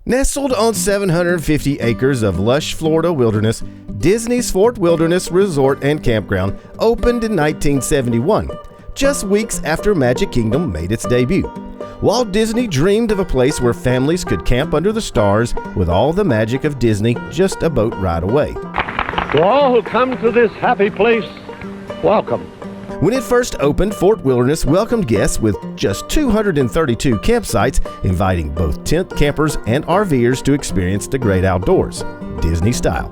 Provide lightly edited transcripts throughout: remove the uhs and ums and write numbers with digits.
Nestled on 750 acres of lush Florida wilderness, Disney's Fort Wilderness Resort and Campground opened in 1971, just weeks after Magic Kingdom made its debut. Walt Disney dreamed of a place where families could camp under the stars with all the magic of Disney just a boat ride away. To all who come to this happy place, welcome. When it first opened, Fort Wilderness welcomed guests with just 232 campsites, inviting both tent campers and RVers to experience the great outdoors, Disney style.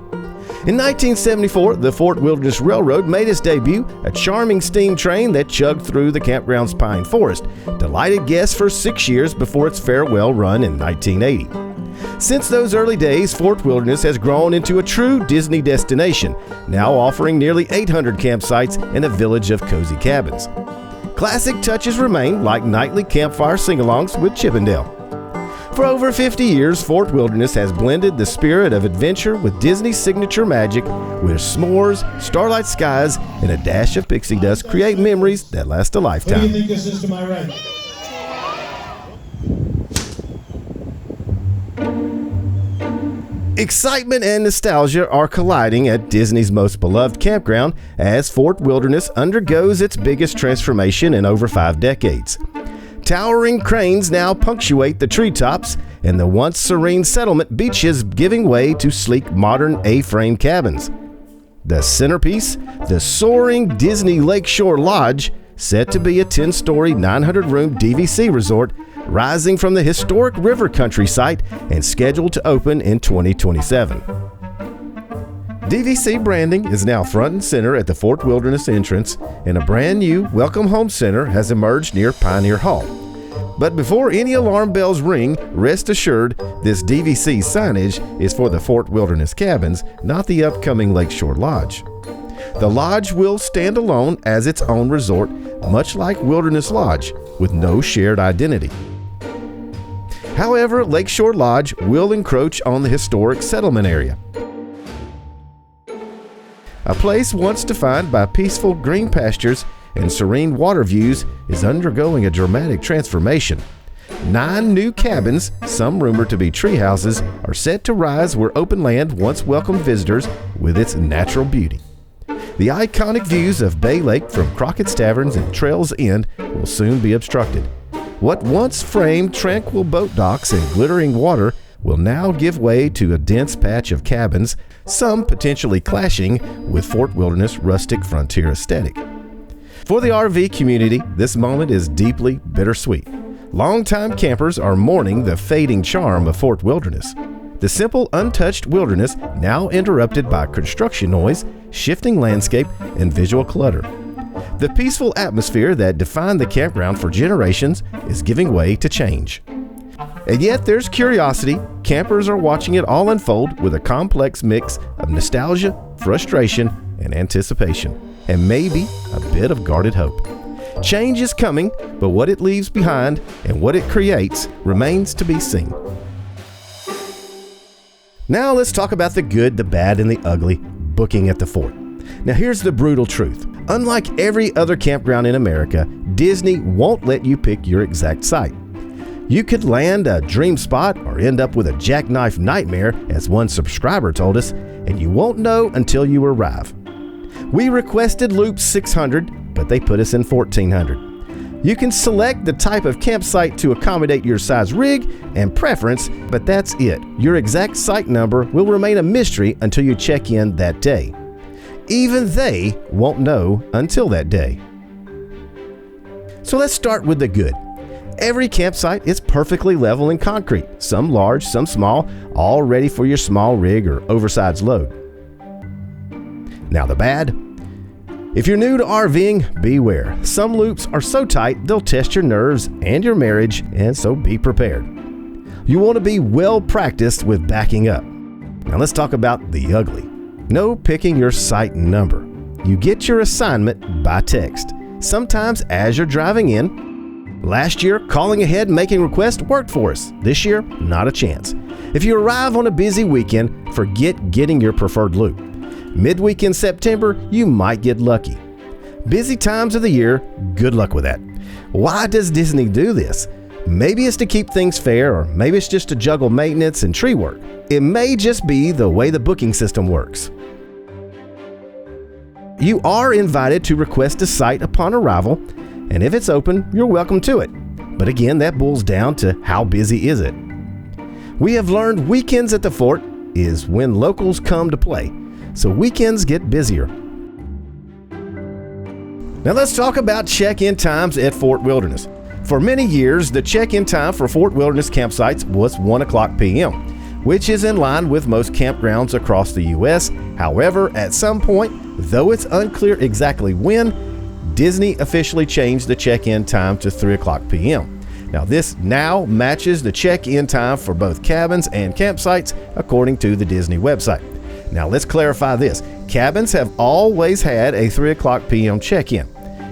In 1974, the Fort Wilderness Railroad made its debut, a charming steam train that chugged through the campground's pine forest, delighted guests for 6 years before its farewell run in 1980. Since those early days, Fort Wilderness has grown into a true Disney destination, now offering nearly 800 campsites and a village of cozy cabins. Classic touches remain, like nightly campfire sing-alongs with Chippendale. For over 50 years, Fort Wilderness has blended the spirit of adventure with Disney's signature magic, where s'mores, starlight skies, and a dash of pixie dust create memories that last a lifetime. What do you think this is to my right? Excitement and nostalgia are colliding at Disney's most beloved campground as Fort Wilderness undergoes its biggest transformation in over 5 decades. Towering cranes now punctuate the treetops, and the once serene settlement beach is giving way to sleek modern A-frame cabins. The centerpiece, the soaring Disney Lakeshore Lodge, set to be a 10-story, 900-room DVC resort, rising from the historic river country site and scheduled to open in 2027. DVC branding is now front and center at the Fort Wilderness entrance, and a brand new Welcome Home Center has emerged near Pioneer Hall. But before any alarm bells ring, rest assured this DVC signage is for the Fort Wilderness cabins, not the upcoming Lakeshore Lodge. The lodge will stand alone as its own resort, much like Wilderness Lodge, with no shared identity. However, Lakeshore Lodge will encroach on the historic settlement area. A place once defined by peaceful green pastures and serene water views is undergoing a dramatic transformation. 9 new cabins, some rumored to be tree houses, are set to rise where open land once welcomed visitors with its natural beauty. The iconic views of Bay Lake from Crockett's Taverns and Trails End will soon be obstructed. What once framed tranquil boat docks and glittering water will now give way to a dense patch of cabins, some potentially clashing with Fort Wilderness' rustic frontier aesthetic. For the RV community, this moment is deeply bittersweet. Longtime campers are mourning the fading charm of Fort Wilderness. The simple, untouched wilderness now interrupted by construction noise, shifting landscape, and visual clutter. The peaceful atmosphere that defined the campground for generations is giving way to change. And yet there's curiosity. Campers are watching it all unfold with a complex mix of nostalgia, frustration, and anticipation, and maybe a bit of guarded hope. Change is coming, but what it leaves behind and what it creates remains to be seen. Now let's talk about the good, the bad, and the ugly booking at the fort. Now here's the brutal truth. Unlike every other campground in America, Disney won't let you pick your exact site. You could land a dream spot or end up with a jackknife nightmare, as one subscriber told us, and you won't know until you arrive. We requested Loop 600, but they put us in 1400. You can select the type of campsite to accommodate your size rig and preference, but that's it. Your exact site number will remain a mystery until you check in that day. Even they won't know until that day. So let's start with the good. Every campsite is perfectly level and concrete, some large, some small, all ready for your small rig or oversized load. Now the bad. If you're new to RVing, beware. Some loops are so tight they'll test your nerves and your marriage, and so be prepared. You want to be well practiced with backing up. Now let's talk about the ugly. No picking your site number. You get your assignment by text, sometimes as you're driving in. Last year, calling ahead and making requests worked for us. This year, not a chance. If you arrive on a busy weekend, forget getting your preferred loop. Midweek in September, you might get lucky. Busy times of the year, good luck with that. Why does Disney do this? Maybe it's to keep things fair, or maybe it's just to juggle maintenance and tree work. It may just be the way the booking system works. You are invited to request a site upon arrival, and if it's open, you're welcome to it. But again, that boils down to how busy is it. We have learned weekends at the fort is when locals come to play, so weekends get busier. Now let's talk about check-in times at Fort Wilderness. For many years, the check-in time for Fort Wilderness campsites was 1:00 p.m., which is in line with most campgrounds across the U.S. However, at some point, though it's unclear exactly when, Disney officially changed the check-in time to 3:00 p.m. Now this now matches the check-in time for both cabins and campsites according to the Disney website. Now let's clarify this. Cabins have always had a 3:00 p.m. check-in.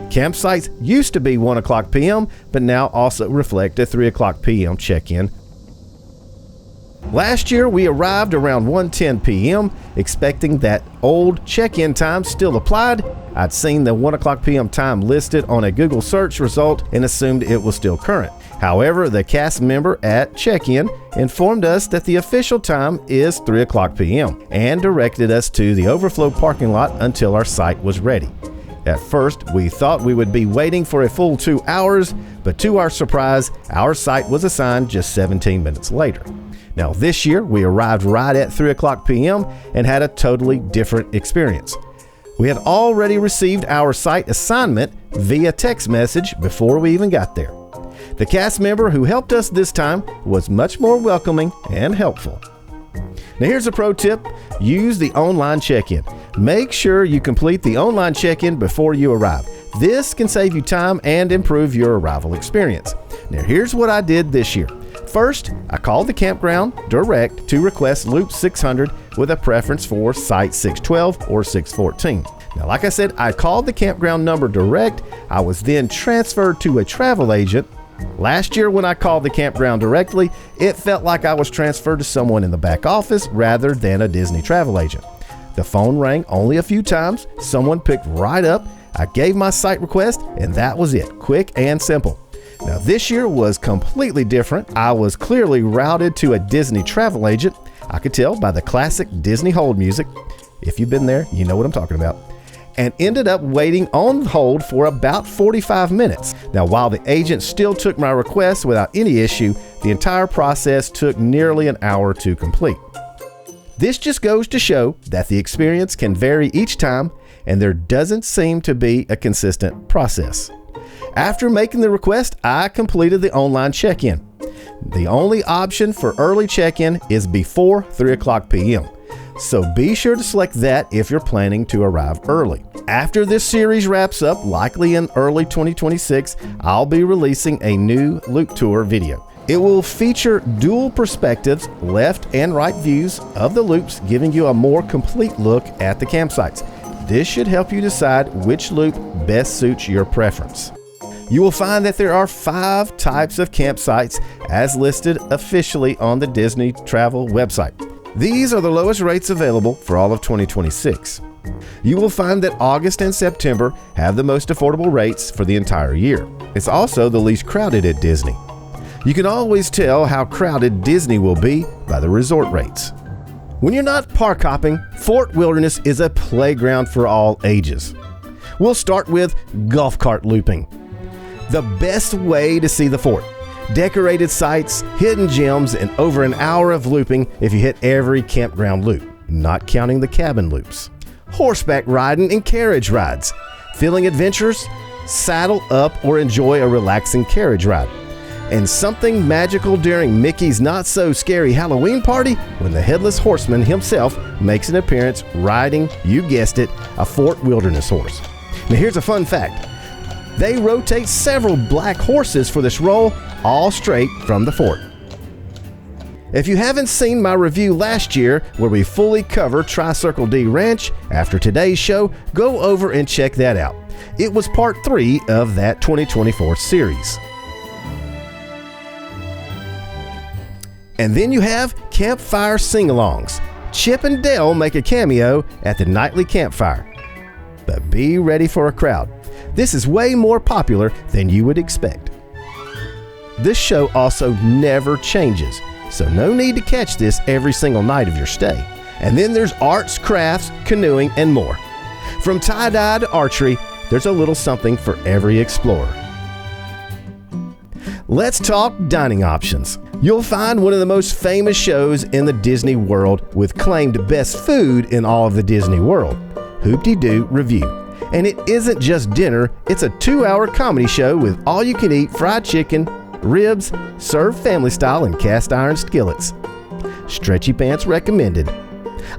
Campsites used to be 1:00 p.m., but now also reflect a 3:00 p.m. check-in. Last year, we arrived around 1:10 p.m., expecting that old check-in time still applied. I'd seen the 1:00 p.m. time listed on a Google search result and assumed it was still current. However, the cast member at check-in informed us that the official time is 3:00 p.m. and directed us to the overflow parking lot until our site was ready. At first, we thought we would be waiting for a full 2 hours, but to our surprise, our site was assigned just 17 minutes later. Now this year, we arrived right at 3:00 p.m. and had a totally different experience. We had already received our site assignment via text message before we even got there. The cast member who helped us this time was much more welcoming and helpful. Now here's a pro tip: use the online check-in. Make sure you complete the online check-in before you arrive. This can save you time and improve your arrival experience. Now here's what I did this year. First, I called the campground direct to request Loop 600 with a preference for Site 612 or 614. Now, like I said, I called the campground number direct. I was then transferred to a travel agent. Last year, when I called the campground directly, it felt like I was transferred to someone in the back office rather than a Disney travel agent. The phone rang only a few times. Someone picked right up. I gave my site request, and that was it. Quick and simple. Now this year was completely different. I was clearly routed to a Disney travel agent. I could tell by the classic Disney hold music. If you've been there, you know what I'm talking about. And ended up waiting on hold for about 45 minutes. Now while the agent still took my request without any issue, the entire process took nearly an hour to complete. This just goes to show that the experience can vary each time, and there doesn't seem to be a consistent process. After making the request, I completed the online check-in. The only option for early check-in is before 3:00 p.m. So be sure to select that if you're planning to arrive early. After this series wraps up, likely in early 2026, I'll be releasing a new loop tour video. It will feature dual perspectives, left and right views of the loops, giving you a more complete look at the campsites. This should help you decide which loop best suits your preference. You will find that there are 5 types of campsites as listed officially on the Disney Travel website. These are the lowest rates available for all of 2026. You will find that August and September have the most affordable rates for the entire year. It's also the least crowded at Disney. You can always tell how crowded Disney will be by the resort rates. When you're not park hopping, Fort Wilderness is a playground for all ages. We'll start with golf cart looping. The best way to see the fort. Decorated sites, hidden gems, and over an hour of looping if you hit every campground loop, not counting the cabin loops. Horseback riding and carriage rides. Feeling adventurous? Saddle up or enjoy a relaxing carriage ride. And something magical during Mickey's not-so-scary Halloween party when the Headless Horseman himself makes an appearance riding, you guessed it, a Fort Wilderness horse. Now here's a fun fact. They rotate several black horses for this role, all straight from the fort. If you haven't seen my review last year where we fully cover Tri-Circle D Ranch, after today's show, go over and check that out. It was part 3 of that 2024 series. And then you have campfire sing-alongs. Chip and Dale make a cameo at the nightly campfire. But be ready for a crowd. This is way more popular than you would expect. this show also never changes, so no need to catch this every single night of your stay. And then there's arts, crafts, canoeing, and more. From tie-dye to archery, there's a little something for every explorer. Let's talk dining options. You'll find one of the most famous shows in the Disney world with claimed best food in all of the Disney World, Hoop-Dee-Doo Review. And it isn't just dinner, it's a 2-hour comedy show with all-you-can-eat fried chicken, ribs, served family style in cast iron skillets. Stretchy pants recommended.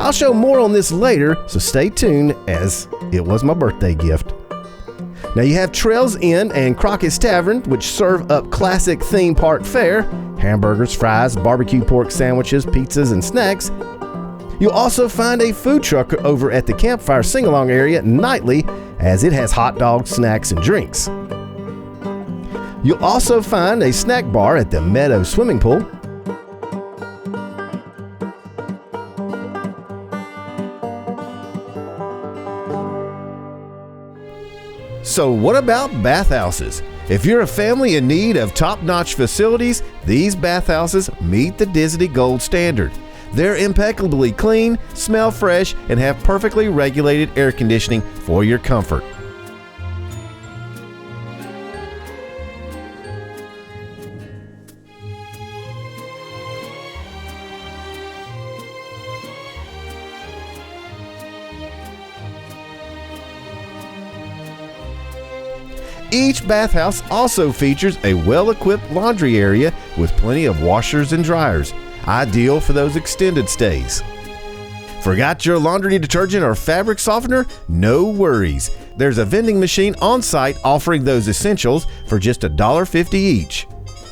I'll show more on this later, so stay tuned as it was my birthday gift. Now you have Trails Inn and Crockett's Tavern, which serve up classic theme park fare, hamburgers, fries, barbecue pork sandwiches, pizzas, and snacks. You'll also find a food truck over at the campfire sing-along area nightly, as it has hot dogs, snacks, and drinks. You'll also find a snack bar at the Meadow swimming pool. So what about bathhouses? If you're a family in need of top-notch facilities, these bathhouses meet the Disney gold standard. They're impeccably clean, smell fresh, and have perfectly regulated air conditioning for your comfort. Each bathhouse also features a well-equipped laundry area with plenty of washers and dryers, ideal for those extended stays. Forgot your laundry detergent or fabric softener? No worries. There's a vending machine on site offering those essentials for just $1.50 each.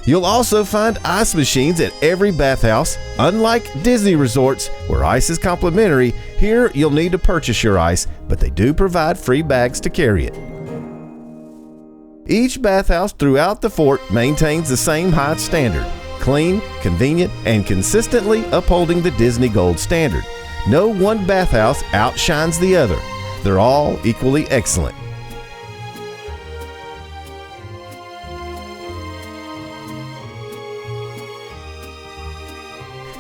You'll also find ice machines at every bathhouse. Unlike Disney resorts, where ice is complimentary, here you'll need to purchase your ice, but they do provide free bags to carry it. Each bathhouse throughout the fort maintains the same high standard, clean, convenient, and consistently upholding the Disney Gold standard. No one bathhouse outshines the other. They're all equally excellent.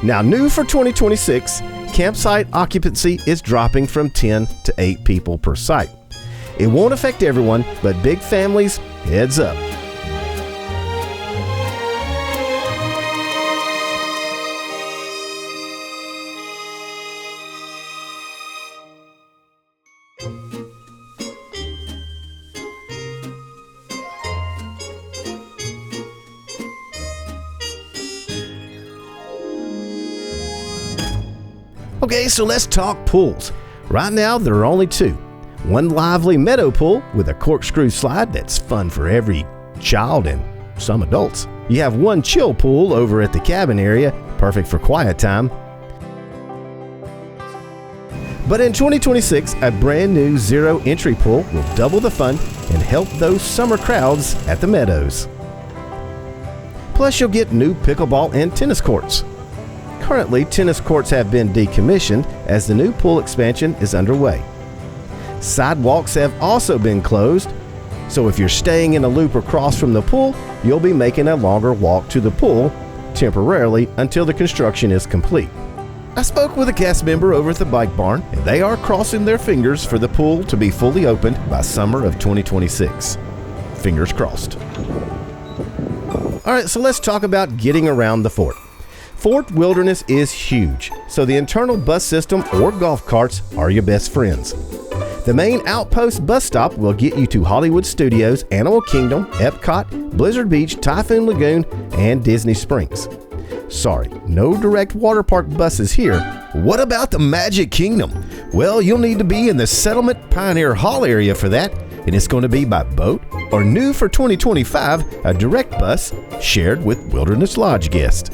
Now, new for 2026, campsite occupancy is dropping from 10 to 8 people per site. It won't affect everyone, but big families, heads up. Okay, so let's talk pools. Right now, there are only 2. One lively Meadow pool with a corkscrew slide that's fun for every child and some adults. You have one chill pool over at the cabin area, perfect for quiet time. But in 2026, a brand new zero entry pool will double the fun and help those summer crowds at the Meadows. Plus, you'll get new pickleball and tennis courts. Currently, tennis courts have been decommissioned as the new pool expansion is underway. Sidewalks have also been closed, so if you're staying in a loop across from the pool, you'll be making a longer walk to the pool temporarily until the construction is complete. I spoke with a cast member over at the Bike Barn, and they are crossing their fingers for the pool to be fully opened by summer of 2026. Fingers crossed. All right, so let's talk about getting around the fort. Fort Wilderness is huge, so the internal bus system or golf carts are your best friends. The main outpost bus stop will get you to Hollywood Studios, Animal Kingdom, Epcot, Blizzard Beach, Typhoon Lagoon, and Disney Springs. Sorry, no direct water park buses here. What about the Magic Kingdom? Well, you'll need to be in the Settlement Pioneer Hall area for that, and it's going to be by boat or new for 2025, a direct bus shared with Wilderness Lodge guests.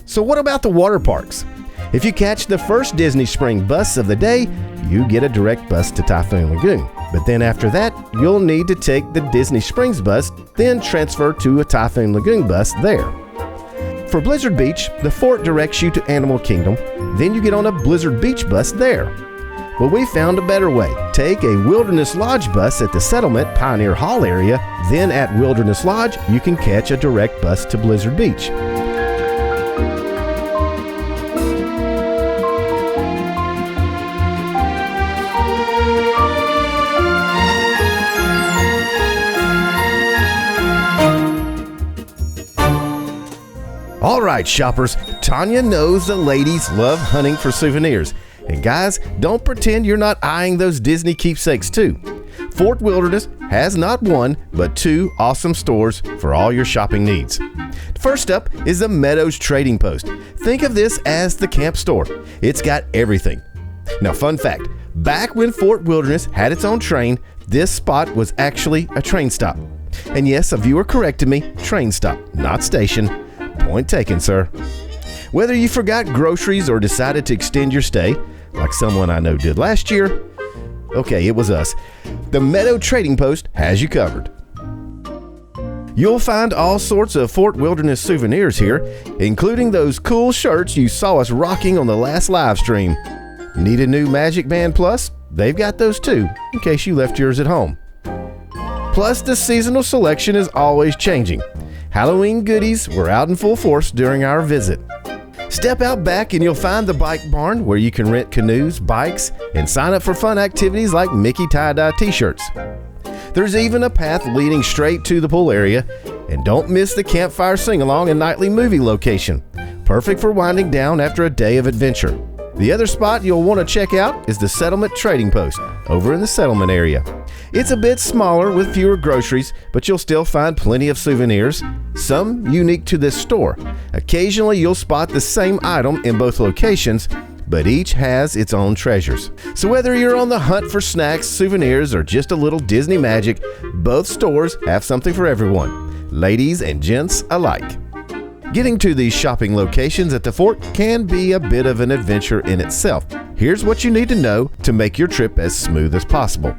So what about the water parks? If you catch the first Disney Spring bus of the day, you get a direct bus to Typhoon Lagoon. But then after that, you'll need to take the Disney Springs bus, then transfer to a Typhoon Lagoon bus there. For Blizzard Beach, the fort directs you to Animal Kingdom, then you get on a Blizzard Beach bus there. Well, we found a better way. Take a Wilderness Lodge bus at the Settlement Pioneer Hall area. Then at Wilderness Lodge, you can catch a direct bus to Blizzard Beach. All right, shoppers, Tonya knows the ladies love hunting for souvenirs. And guys, don't pretend you're not eyeing those Disney keepsakes too. Fort Wilderness has not one, but two awesome stores for all your shopping needs. First up is the Meadows Trading Post. Think of this as the camp store. It's got everything. Now, fun fact, back when Fort Wilderness had its own train, this spot was actually a train stop. And yes, a viewer corrected me, train stop, not station. Point taken, sir. Whether you forgot groceries or decided to extend your stay, like someone I know did last year, okay, it was us, the Meadow Trading Post has you covered. You'll find all sorts of Fort Wilderness souvenirs here, including those cool shirts you saw us rocking on the last live stream. Need a new Magic Band Plus? They've got those too, in case you left yours at home. Plus, the seasonal selection is always changing. Halloween goodies were out in full force during our visit. Step out back and you'll find the bike barn where you can rent canoes, bikes, and sign up for fun activities like Mickey tie-dye t-shirts. There's even a path leading straight to the pool area. And don't miss the campfire sing-along and nightly movie location. Perfect for winding down after a day of adventure. The other spot you'll want to check out is the Settlement Trading Post over in the Settlement area. It's a bit smaller with fewer groceries, but you'll still find plenty of souvenirs, some unique to this store. Occasionally you'll spot the same item in both locations, but each has its own treasures. So whether you're on the hunt for snacks, souvenirs, or just a little Disney magic, both stores have something for everyone, ladies and gents alike. Getting to these shopping locations at the fort can be a bit of an adventure in itself. Here's what you need to know to make your trip as smooth as possible.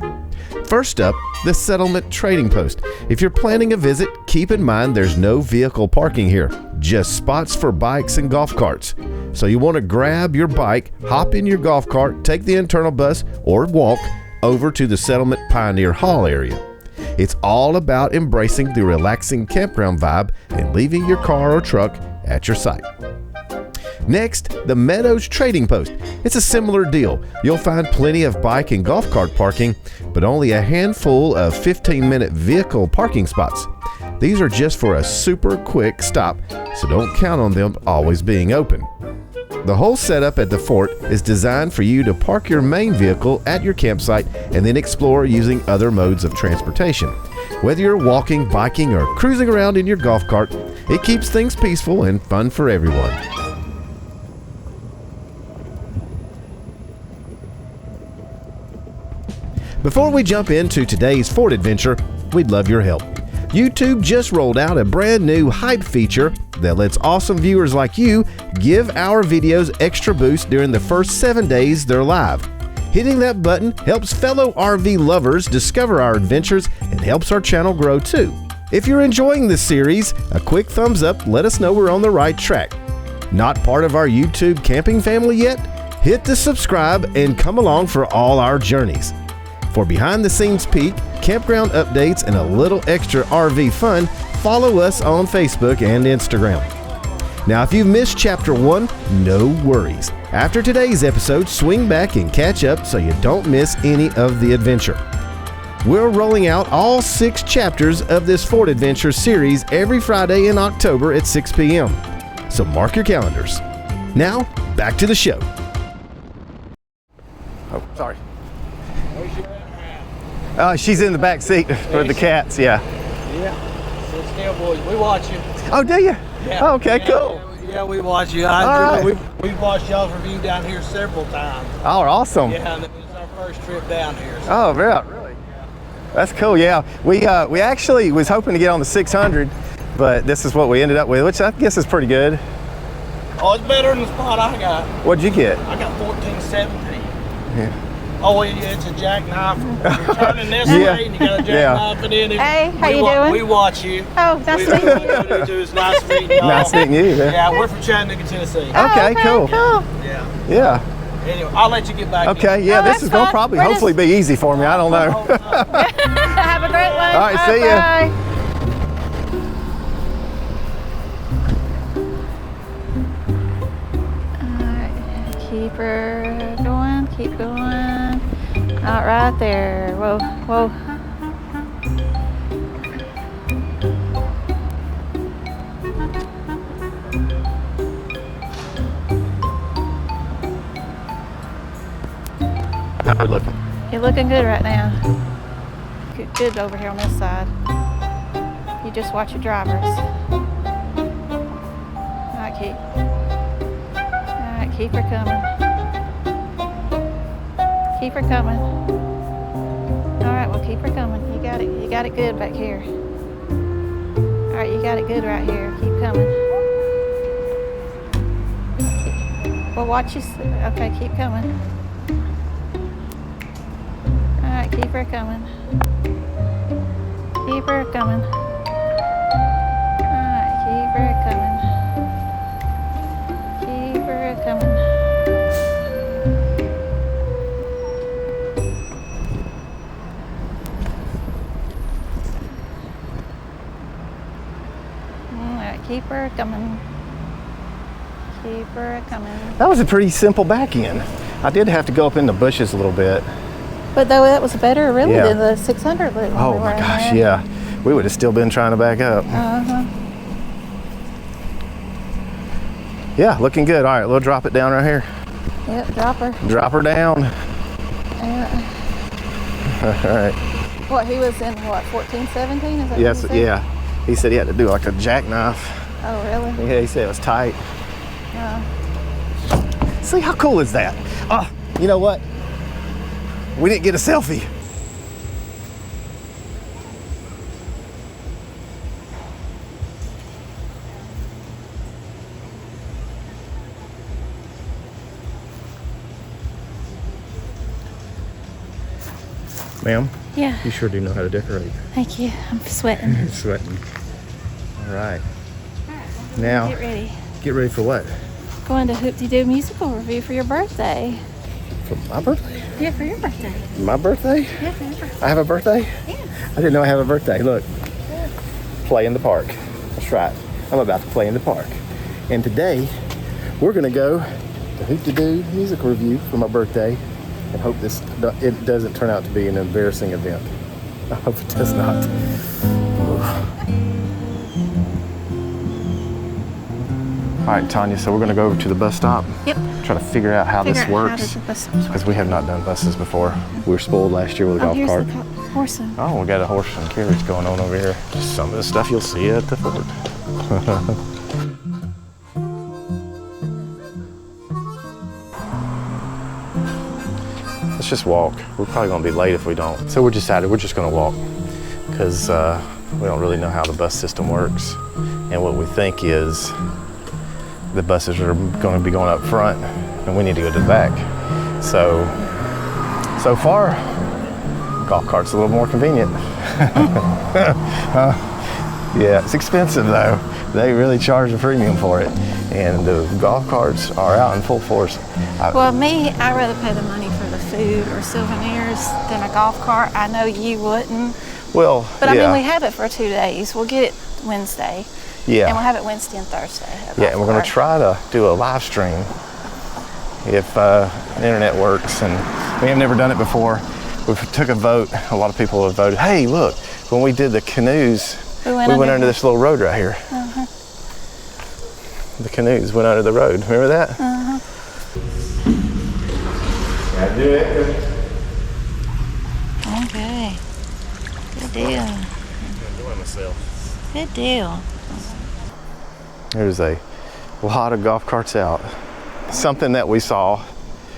First up, the Settlement Trading Post. If you're planning a visit, keep in mind there's no vehicle parking here, just spots for bikes and golf carts. So you want to grab your bike, hop in your golf cart, take the internal bus, or walk over to the Settlement Pioneer Hall area. It's all about embracing the relaxing campground vibe and leaving your car or truck at your site. Next, the Meadows Trading Post. It's a similar deal. You'll find plenty of bike and golf cart parking, but only a handful of 15-minute vehicle parking spots. These are just for a super quick stop, so don't count on them always being open. The whole setup at the fort is designed for you to park your main vehicle at your campsite and then explore using other modes of transportation. Whether you're walking, biking, or cruising around in your golf cart, it keeps things peaceful and fun for everyone. Before we jump into today's fort adventure, we'd love your help. YouTube just rolled out a brand new hype feature that lets awesome viewers like you give our videos extra boost during the first 7 days they're live. Hitting that button helps fellow RV lovers discover our adventures and helps our channel grow too. If you're enjoying this series, a quick thumbs up let us know we're on the right track. Not part of our YouTube camping family yet? Hit the subscribe and come along for all our journeys. For behind-the-scenes peek, campground updates, and a little extra RV fun, follow us on Facebook and Instagram. Now, if you've missed Chapter 1, no worries. After today's episode, swing back and catch up so you don't miss any of the adventure. We're rolling out all 6 chapters of this Fort Adventure series every Friday in October at 6 p.m. So mark your calendars. Now, back to the show. Oh, sorry. She's in the back seat for the cats, yeah. Yeah. Sit still, boys. We watch you. Oh, do you? Yeah. Oh, okay, cool. Yeah, we watch you. Right. We've watched y'all's review down here several times. Oh, awesome. Yeah, and it was our first trip down here. So. Oh, really? That's cool, yeah. We actually was hoping to get on the 600, but this is what we ended up with, which I guess is pretty good. Oh, it's better than the spot I got. What'd you get? I got 1470. Yeah. Oh, yeah, it's a jackknife. You're turning this way and you got a jackknife it in. Hey, how you doing? We watch you. Oh, nice to meet you. It's nice meeting y'all. Nice meeting you. Yeah, we're from Chattanooga, Tennessee. Okay, cool. Cool. Yeah. Yeah. Anyway, I'll let you get back. Okay, yeah, Oh, this that's is gonna fine. probably We're hopefully be easy for me. I don't know. Have a great one. All right, see ya. Bye. Alright, keep her going, keep going. Not right there. Whoa, whoa. How we looking? You're looking good right now. Good over here on this side. You just watch your drivers. Alright, keep her coming. Keep her coming. Alright, well keep her coming. You got it good back here. Alright, you got it good right here. Keep coming. Well watch you, okay, keep coming. Alright, keep her coming. Keep her coming. Alright, keep her coming. Keep her coming. Alright, keep her coming. Keep her coming. That was a pretty simple back end. I did have to go up in the bushes a little bit. But though that was better really Yeah. than the 600 loop. when Oh we were my in gosh, there. yeah. We would have still been trying to back up. Uh-huh. Yeah, looking good. All right, we'll drop it down right here. Yep, drop her. Drop her down. Yeah. All right. What, he was in what, 14, 17? Is that Yes, what he said? yeah. He said he had to do like a jackknife. Oh, really? Yeah, he said it was tight. Uh, See, how cool is that? Oh, you know what? We didn't get a selfie. Ma'am, yeah, you sure do know how to decorate. thank you. I'm sweating. You're sweating. All right. Now, Get ready. get ready for what? Going to Hoop-de-Doo musical review for your birthday. For my birthday? Yeah, for your birthday. My birthday? Yeah, for your birthday. I have a birthday? Yeah. I didn't know I have a birthday. Look. Play in the park. That's right. I'm about to play in the park. And today, we're going to go to Hoop-de-Doo musical review for my birthday and hope it doesn't turn out to be an embarrassing event. I hope it does not. All right, Tonya, so we're going to go over to the bus stop. Yep. Try to figure out how this How works. does the bus stop work? Because we have not done buses before. We were spoiled last year with a golf here's cart. the horse. Oh, we got a horse and carriage going on over here. Just some of the stuff you'll see at the fort. Let's just walk. We're probably gonna be late if we don't. So we decided we're just gonna walk because we don't really know how the bus system works. And what we think is the buses are gonna be going up front and we need to go to the back. So far, golf cart's a little more convenient. Yeah, it's expensive though. They really charge a premium for it. And the golf carts are out in full force. Well, me, I'd rather pay the money for the food or souvenirs than a golf cart. I know you wouldn't. Well, But yeah. I mean, we have it for 2 days. We'll get it Wednesday. Yeah. And we'll have it Wednesday and Thursday. Yeah, and we're going to try to do a live stream if the internet works. And we have never done it before. We took a vote. A lot of people have voted. Hey, look, when we did the canoes, we went under this little road right here. Uh-huh. The canoes went under the road. Remember that? Uh-huh. Gotta do it. Okay. Good deal. I'm enjoying myself. Good deal. There's a lot of golf carts out. Something that we saw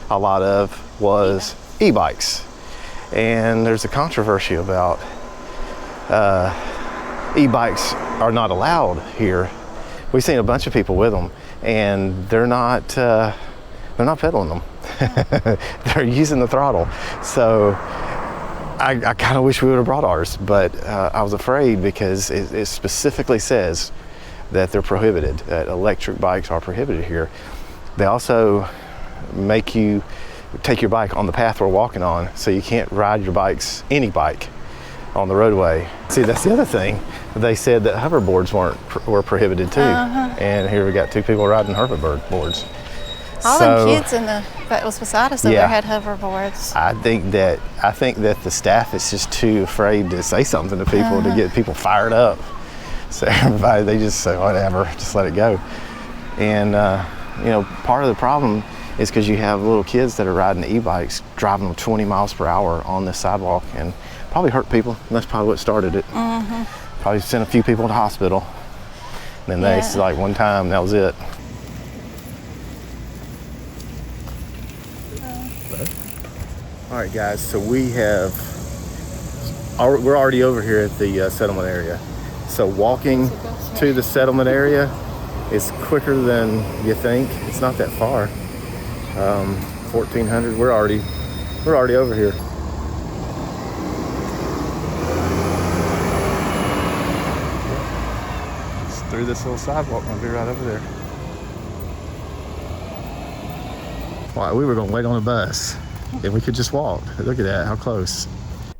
a lot of was e-bikes. And there's a controversy about e-bikes are not allowed here. We've seen a bunch of people with them and they're not pedaling them. They're using the throttle. So I kind of wish we would have brought ours, but I was afraid because it specifically says that they're prohibited, that electric bikes are prohibited here. They also make you take your bike on the path we're walking on, so you can't ride your bikes, any bike, on the roadway. See, that's the other thing. They said that hoverboards were prohibited too. And here we got 2 people riding hoverboards. All them kids that was beside us over there had hoverboards. I think that the staff is just too afraid to say something to people to get people fired up. So everybody, they just say, whatever, just let it go. And you know, part of the problem is because you have little kids that are riding e-bikes, driving them 20 miles per hour on this sidewalk, and probably hurt people. And that's probably what started it. Probably sent a few people to the hospital. And then they, like, one time, that was it. All right, guys, so we're already over here at the settlement area. So walking to the settlement area is quicker than you think. It's not that far. 1400, we're already over here. It's through this little sidewalk, we'll be right over there. Wow, we were gonna wait on a bus. If we could just walk. Look at that, how close.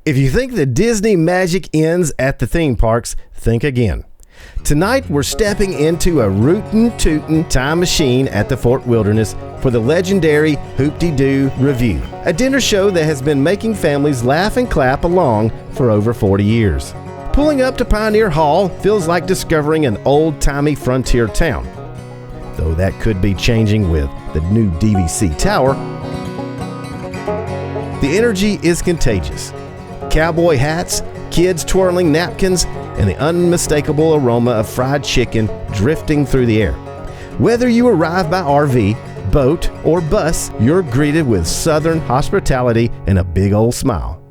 If you think the Disney magic ends at the theme parks, think again. Tonight, we're stepping into a rootin' tootin' time machine at the Fort Wilderness for the legendary Hoop-de-Doo Review, a dinner show that has been making families laugh and clap along for over 40 years. Pulling up to Pioneer Hall feels like discovering an old-timey frontier town, though that could be changing with the new DVC Tower. The energy is contagious. Cowboy hats, kids twirling napkins, and the unmistakable aroma of fried chicken drifting through the air. Whether you arrive by RV, boat, or bus, you're greeted with Southern hospitality and a big old smile.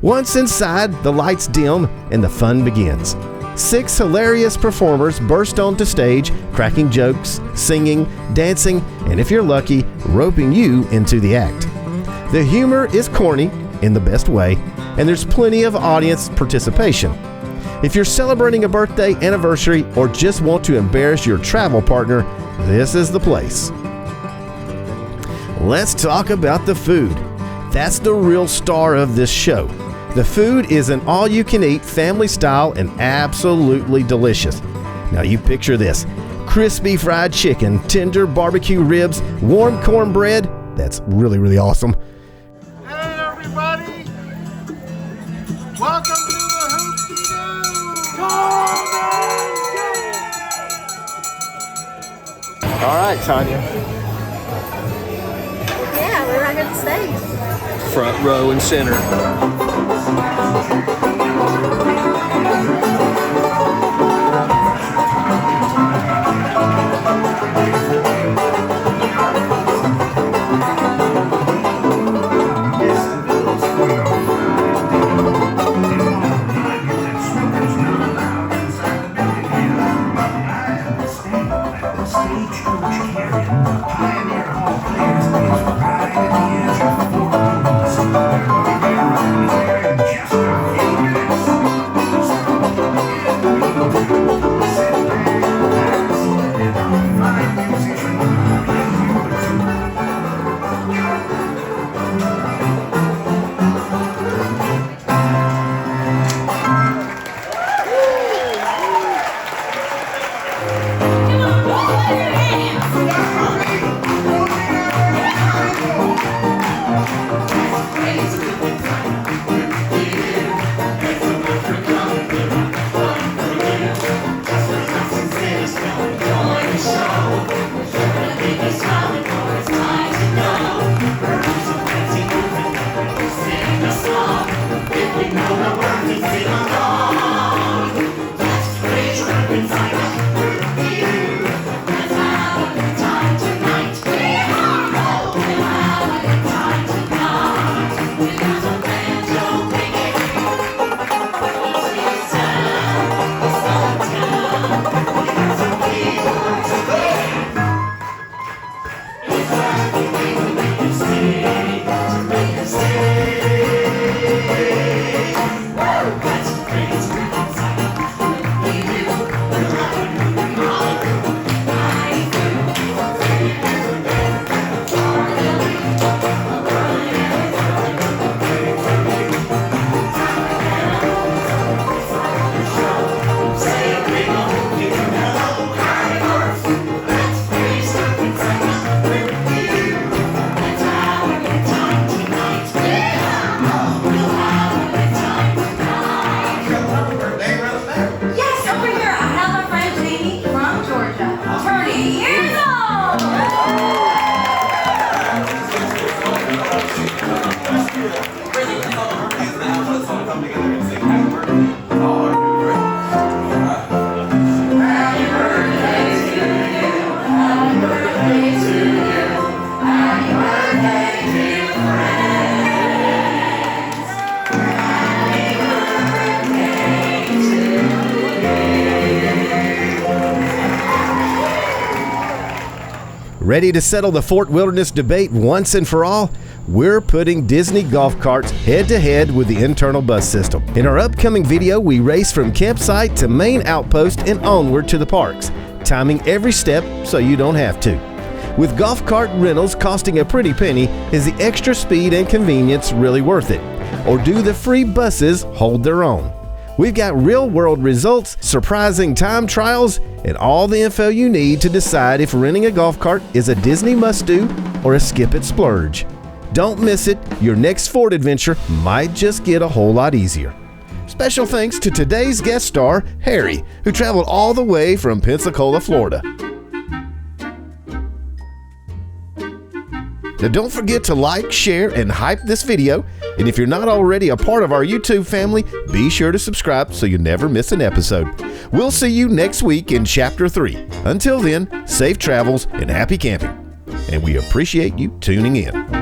Once inside, the lights dim and the fun begins. 6 hilarious performers burst onto stage, cracking jokes, singing, dancing, and if you're lucky, roping you into the act. The humor is corny in the best way, and there's plenty of audience participation. If you're celebrating a birthday, anniversary, or just want to embarrass your travel partner, this is the place. Let's talk about the food. That's the real star of this show. The food is an all-you-can-eat family style and absolutely delicious. Now you picture this: crispy fried chicken, tender barbecue ribs, warm cornbread. That's really, really awesome. Hey everybody! Welcome to the Hoop-de-Doo! Come and get it! All right, Tonya. Yeah, we're right at the stage. Front row and center. Just a few minutes. 30 years old. Ready to settle the Fort Wilderness debate once and for all? We're putting Disney golf carts head-to-head with the internal bus system. In our upcoming video, we race from campsite to main outpost and onward to the parks, timing every step so you don't have to. With golf cart rentals costing a pretty penny, is the extra speed and convenience really worth it? Or do the free buses hold their own? We've got real-world results, surprising time trials, and all the info you need to decide if renting a golf cart is a Disney must-do or a skip-it splurge. Don't miss it. Your next Fort adventure might just get a whole lot easier. Special thanks to today's guest star, Harry, who traveled all the way from Pensacola, Florida. Now don't forget to like, share, and hype this video. And if you're not already a part of our YouTube family, be sure to subscribe so you never miss an episode. We'll see you next week in Chapter 3. Until then, safe travels and happy camping. And we appreciate you tuning in.